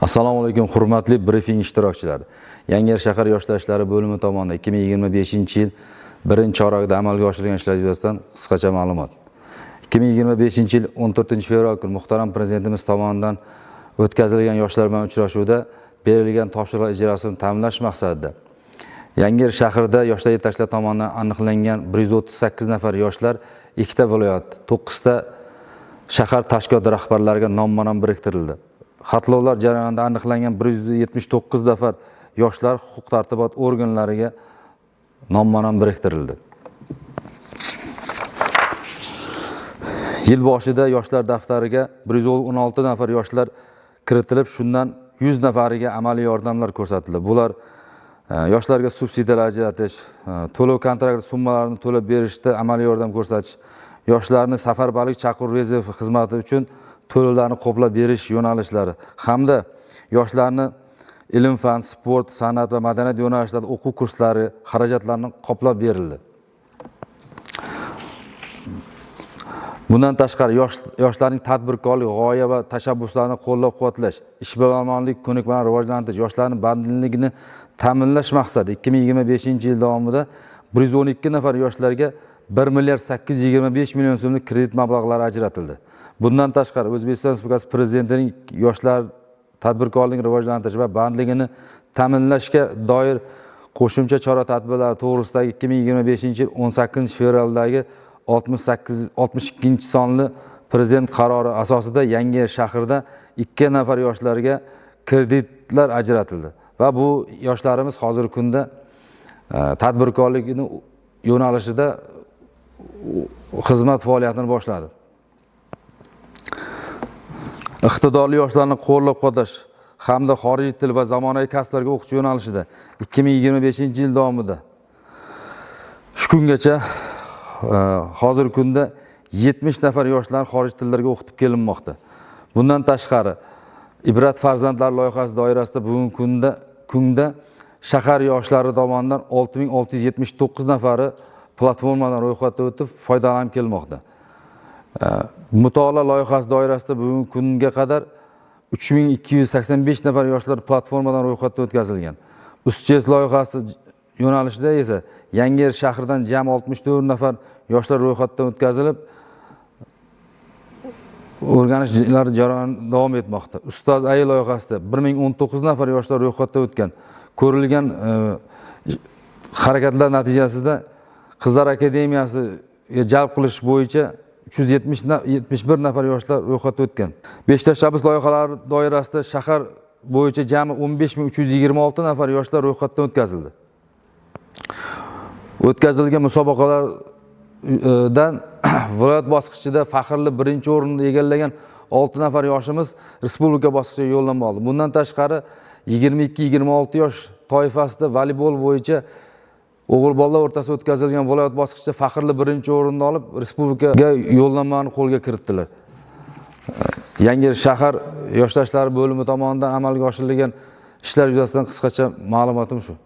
Assalomu alaykum, hurmatli brifing ishtirokchilari. Yangiyer shahar yoshlar ishlari bo'limi tomonidan 2025-yil 1-chorakda amalga oshirilgan ishlar yuzasidan qisqacha ma'lumot. 2025-yil 14-fevral kuni muhtaram prezidentimiz tomonidan o'tkazilgan yoshlar bilan uchrashuvda berilgan topshiriqlar ijrosini ta'minlash maqsadida Yangiyer shahrida yoshlar yetakchilar tomonidan aniqlangan 138 nafar yoshlar 2 ta viloyat, 9 ta shahar tashkilot rahbarlariga nomma-nom biriktirildi. Xatlovlar jarayonida aniqlangan 179 nafar yoshlar huquq-tartibot organlariga nomma-nom biriktirildi. Yil boshida yoshlar daftariga 116 nafar yoshlar kiritilib, shundan 100 nafariga amaliy yordamlar ko'rsatildi. Bular yoshlarga subsidiyalar ajratish, to'lov kontrakt summalarini to'lab berishda amaliy yordam ko'rsatish, yoshlarni safarbarlik chaqiruv rezervi xizmati uchun to'lovlarni qoplab berish yo'nalishlari hamda yoshlarni ilm-fan, sport, san'at va madaniyat yo'nalishlarida o'quv kurslari xarajatlarini qoplab berildi. Bundan tashqari yoshlarning tadbirkorlik, g'oya va tashabbuslarini qo'llab-quvvatlash, ishbilarmonlik ko'nikmalarini rivojlantirish, yoshlarning bandligini ta'minlash maqsadida 2025-yil davomida 112 nafar yoshlarga 1,825 million so'mlik kredit mablag'lari ajratildi. Bundan tashqari O'zbekiston Respublikasi Prezidentining yoshlar tadbirkorlikni rivojlantirish va bandligini ta'minlashga doir qo'shimcha chora-tadbirlar to'g'risidagi 2025-yil 18-fevraldagi 62 sonli Prezident qarori asosida Yangiyer shahrida 2 nafar yoshlarga kreditlar ajratildi va bu yoshlarimiz hozirgi kunda tadbirkorlikni yo'nalishida xizmat faoliyatini boshladi. Iqtidorli yoshlarni qo'llab-quvvatlash hamda xorijiy til va zamonaviy kasblarga o'qish yo'nalishida 2025-yil davomida shu kungacha hozirgi kunda 70 nafar yoshlar xorij tillarga o'qitib kelinmoqda. Bundan tashqari Ibrat farzandlar loyihasi doirasida bugungi kunda shahar yoshlari tomonidan 6679 nafari platformadan ro'yxatga o'tib foydalanib kelmoqda. Mutolaa loyihasi doirasida bugungi kunga qadar 3285 nafar yoshlar platformadan ro'yxatga o'tkazilgan. Ustchest loyihasi yo'nalishida esa Yangiyer shahridan jami 64 nafar yoshlar ro'yxatdan o'tkazilib, o'rganishlar jarayoni davom etmoqda. Ustoz ay loyihasida 1019 nafar yoshlar ro'yxatdan o'tgan. Ko'rilgan harakatlar natijasida Qizlar akademiyasiga jalb qilish bo'yicha 371 nafar yoshlar ro'yxatdan o'tgan. 5 tashabbus loyihalari doirasida shahar bo'yicha jami 15326 nafar yoshlar ro'yxatdan o'tkazildi. O'tkazilgan musobaqalardan viloyat bosqichida faxrli birinchi o'rinni egallagan 6 nafar yoshimiz respublika bosqichiga yo'llanma oldi. Bundan tashqari 22-26 yosh toifasida voleybol bo'yicha o'g'il bolalar o'rtasida o'tkazilgan viloyat bosqichida faxrli birinchi o'rinni olib, respublikaga yo'llanmani qo'lga kiritdilar. Yangiyer shahar yoshlar ishlari bo'limi tomonidan amalga oshirilgan ishlar yuzasidan qisqacha ma'lumotim shu.